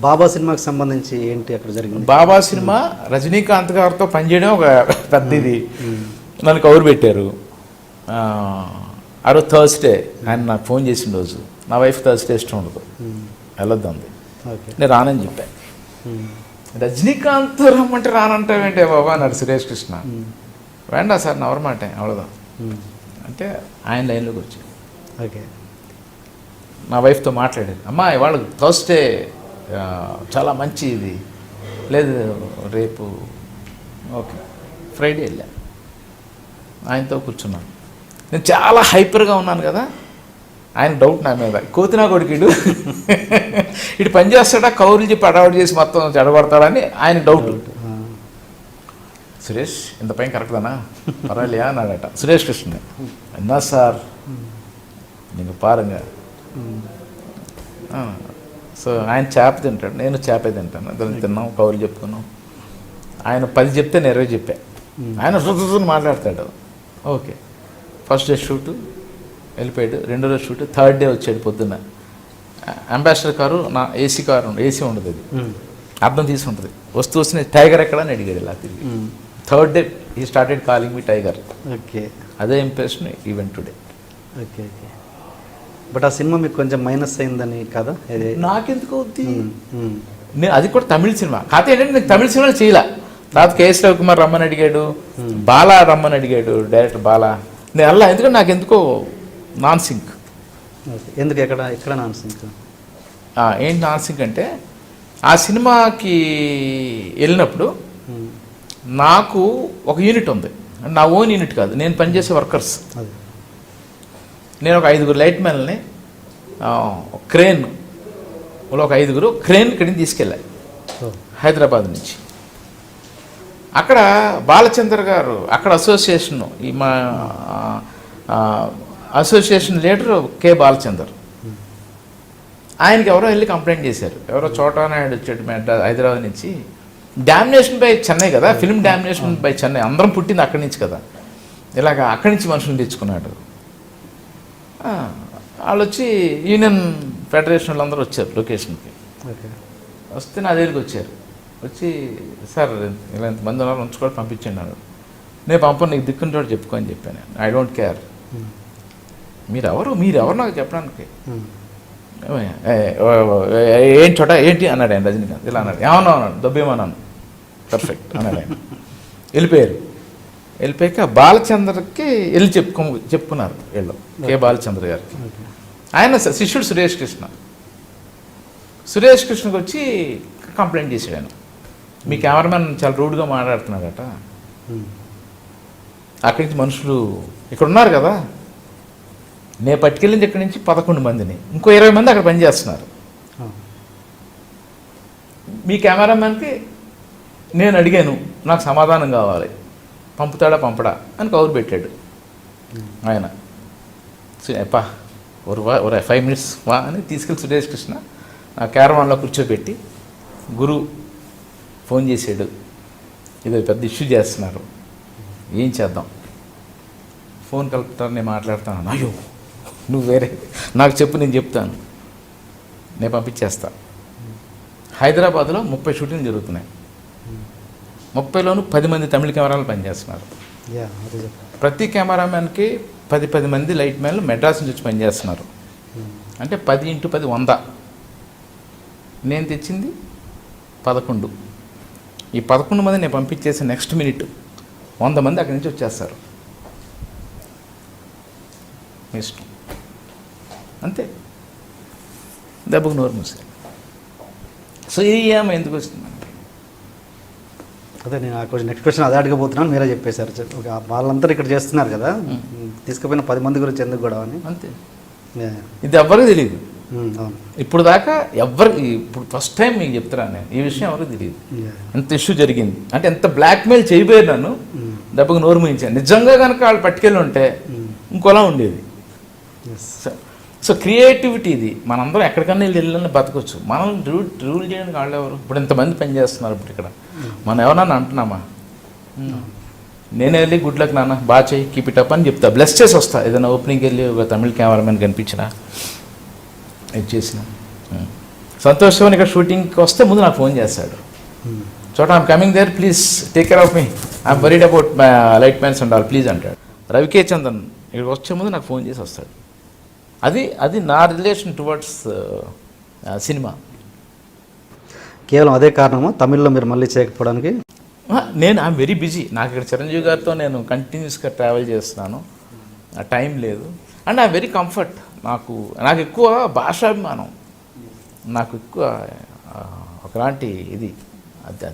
బాబా సినిమాకి సంబంధించి ఏంటి అక్కడ జరిగింది? బాబా సినిమా రజనీకాంత్ గారితో పనిచేయడం ఒక పెద్ద ఇది. నన్ను కౌరు పెట్టారు. ఆ రోజు థర్స్డే ఆయన నాకు ఫోన్ చేసిన రోజు. నా వైఫ్ థర్స్డే ఇష్టం ఉండదు, వెళ్ళొద్దంది. నేను రానని చెప్పాను. రజనీకాంత్ రమ్మంటే రానంటావేంటే బాబా అన్నాడు సురేష్ కృష్ణ. వేండా సార్ నా ఎవరమాట అవడదాం అంటే ఆయన లైన్లోకి వచ్చాడు. ఓకే, నా వైఫ్తో మాట్లాడాను. అమ్మా ఇవాళ థర్స్డే చాలా మంచి ఇది లేదు, రేపు ఓకే. ఫ్రైడే వెళ్ళా, ఆయనతో కూర్చున్నాను. నేను చాలా హైపర్గా ఉన్నాను కదా, ఆయన డౌట్ నా మీద. కోతినా కొడుకుడు ఇటు పని చేస్తాడా, కౌరులు చెప్పి అడవాడు చేసి మొత్తం చెడగొడతాడని ఆయన డౌట్. సురేష్ ఇంత పైన కరెక్ట్దానా పర్వాలేయా అన్నాడట సురేష్ కృష్ణ. అన్నా సార్ నీకు పారంగా. సో ఆయన చేప తింటాడు, నేను చేపే తింటాను. దాన్ని తిన్నాం, కౌరులు చెప్పుకున్నాం. ఆయన 10 చెప్తే నేను 20 చెప్పా. ఆయన సుతూని మాట్లాడతాడు. ఓకే, ఫస్ట్ డే షూటు వెళ్ళిపోయాడు. రెండో రోజు షూట్, థర్డ్ డే వచ్చాడు పొద్దున్న. అంబాసిడర్ కారు, నా ఏసీ కారు, ఏసీ ఉండదు, అది అర్థం తీసి ఉంటుంది. వస్తూ టైగర్ ఎక్కడ అని అడిగాడు ఇలా తిరిగి. Third day he started calling me tiger. Okay, అదే impression event today. Okay okay. But ఆ సినిమా మీకు కొంచెం మైనస్ అయిందని కదా? నాకెందుకు అవుద్ది, నేను అది కూడా తమిళ సినిమా. కాకపోతే ఏంటంటే నేను తమిళ సినిమాలు చేయలే. తర్వాత కేఎస్ రవికుమార్ రమ్మని అడిగాడు, బాలా రమ్మని అడిగాడు, డైరెక్టర్ బాలా. నేను అలా ఎందుకంటే నాకు ఎందుకో నాన్ సింక్. ఎందుకు ఎక్కడ నాన్ సింక్? ఏంటి నాన్ సింక్ అంటే, ఆ సినిమాకి వెళ్ళినప్పుడు నాకు ఒక యూనిట్ ఉంది, నా ఓన్ యూనిట్ కాదు, నేను పనిచేసే వర్కర్స్. నేను ఒక 5 లైట్ మ్యాన్ని క్రేన్ ఒక 5 క్రేన్ ఇక్కడికి తీసుకెళ్ళాలి హైదరాబాద్ నుంచి. అక్కడ బాలచంద్ర గారు, అక్కడ అసోసియేషన్, ఈ మా అసోసియేషన్ లీడర్ కె బాలచందర్, ఆయనకి ఎవరో వెళ్ళి కంప్లైంట్ చేశారు. ఎవరో చోటానాయుడు వచ్చాడు హైదరాబాద్ నుంచి. డామినేషన్ బై చెన్నై కదా, ఫిల్మ్ డామినేషన్ బై చెన్నై, అందరం పుట్టింది అక్కడి నుంచి కదా. ఇలాగ అక్కడి నుంచి మనుషులు తెచ్చుకున్నాడు. వాళ్ళు వచ్చి యూనియన్ ఫెడరేషన్ వాళ్ళందరూ వచ్చారు లొకేషన్కి. వస్తే నా దగ్గరికి వచ్చారు. వచ్చి సార్ ఇలా ఇంతమంది ఉన్నారు, ఉంచుకొని పంపించండి అన్నాడు. నేను పంపను, నీకు దిక్కుంటాడు చెప్పుకో అని చెప్పాను. ఐ డోంట్ కేర్, మీరెవరు నాకు చెప్పడానికి. ఏంటి చోట ఏంటి అన్నాడు ఆయన రజనీకాంత్. ఇలా అన్నాడు. ఏమన్నా అన్నాడు, దొబ్బేమన్నాను. పర్ఫెక్ట్ అన్నాడు ఆయన. వెళ్ళిపోయారు. వెళ్ళిపోయాక బాలచంద్రకి వెళ్ళి చెప్పుకున్నారు వీళ్ళు, కె బాలచంద్ర గారికి. ఆయన శిష్యుడు సురేష్ కృష్ణ. సురేష్ కృష్ణకి వచ్చి కంప్లైంట్ చేశాడు ఆయన, మీ కెమెరామెన్ చాలా రూడ్గా మాట్లాడుతున్నాడట. అక్కడి నుంచి మనుషులు ఇక్కడ ఉన్నారు కదా, నేను పట్టుకెళ్ళింది ఇక్కడి నుంచి 11 మందిని, ఇంకో 20 మంది అక్కడ పనిచేస్తున్నారు. మీ కెమెరామెన్కి నేను అడిగాను, నాకు సమాధానం కావాలి, పంపుతాడా పంపడా అని కౌరు పెట్టాడు ఆయన. ఎప్పా ఒక 5 minutes వా అని తీసుకెళ్ళి సురేష్ కృష్ణ నా క్యారవాన్లో కూర్చోబెట్టి, గురు ఫోన్ చేశాడు, ఇది పెద్ద ఇష్యూ చేస్తున్నారు, ఏం చేద్దాం, ఫోన్ కలుపుతాను, నేను మాట్లాడతాను. అయ్యో నువ్వు వేరే నాకు చెప్పు, నేను చెప్తాను, నేను పంపించేస్తా. హైదరాబాద్లో 30 షూటింగ్లు జరుగుతున్నాయి. 30లోనూ 10 మంది తమిళ కెమెరాలు పనిచేస్తున్నారు. ప్రతి కెమెరామెన్కి 10 మంది లైట్ మ్యాన్లు మెడ్రాస్ నుంచి వచ్చి పనిచేస్తున్నారు. అంటే 10 × 10 100. నేను తెచ్చింది 11. ఈ 11 మంది నేను పంపించేసి నెక్స్ట్ మినిట్ 100 మంది అక్కడి నుంచి వచ్చేస్తారు. ఇష్టం అంతే, దెబ్బకు నోరు మూసారు. సో ఈ ఏమో ఎందుకు వస్తుంది? అదే నేను కొంచెం నెక్స్ట్ క్వశ్చన్ అదే అడగబోతున్నాను, మీరే చెప్పేశారు. వాళ్ళంతా ఇక్కడ చేస్తున్నారు కదా, తీసుకుపోయిన 10 మంది గురించి ఎందుకు కూడా అని. అంతే, ఇది ఎవరికి తెలియదు ఇప్పుడు దాకా. ఇప్పుడు ఫస్ట్ టైం మీకు చెప్తున్నాను నేను, ఈ విషయం ఎవరికి తెలియదు. ఎంత ఇష్యూ జరిగింది అంటే, ఎంత బ్లాక్మెయిల్ చేయబోయారు నన్ను, దెబ్బకు నోరు మూయించాను. నిజంగా కనుక వాళ్ళు పట్టుకెళ్ళి ఉంటే ఇంకోలా ఉండేది. సో క్రియేటివిటీ ఇది. మనందరం ఎక్కడికన్నా వెళ్ళి బతకొచ్చు. మనం రూల్ చేయడానికి వాళ్ళు ఎవరు? ఇప్పుడు ఇంతమంది పని చేస్తున్నారు. ఇప్పుడు ఇక్కడ మనం ఎవరన్నా అంటున్నామా? నేనే వెళ్ళి గుడ్ లక్ నాన్న, బాగా చేయి, కీప్ ఇట్ అప్ అని చెప్తా, బ్లెస్ చేసి వస్తా. ఏదైనా ఓపెనింగ్కి వెళ్ళి ఒక తమిళ కెమెరామెన్ కనిపించినా ఇది చేసిన సంతోష్ శివన్ ఇక్కడ షూటింగ్కి వస్తే ముందు నాకు ఫోన్ చేస్తాడు, చోట I'm coming there, please take care of me, I'm worried about my light man's and all, please అంటాడు. రవికే చందన్ ఇక్కడికి వచ్చే ముందు నాకు ఫోన్ చేసి వస్తాడు. అది నా రిలేషన్ టువర్డ్స్ సినిమా. కేవలం అదే కారణమా తమిళ్లో మీరు మళ్ళీ చేయకపోవడానికి? నేను ఐఎమ్ వెరీ బిజీ. నాకు ఇక్కడ చిరంజీవి గారితో నేను కంటిన్యూస్గా ట్రావెల్ చేస్తున్నాను, టైం లేదు. And I'm very comfort. నాకు ఎక్కువ భాషాభిమానం, నాకు ఎక్కువ ఒకలాంటి ఇది అది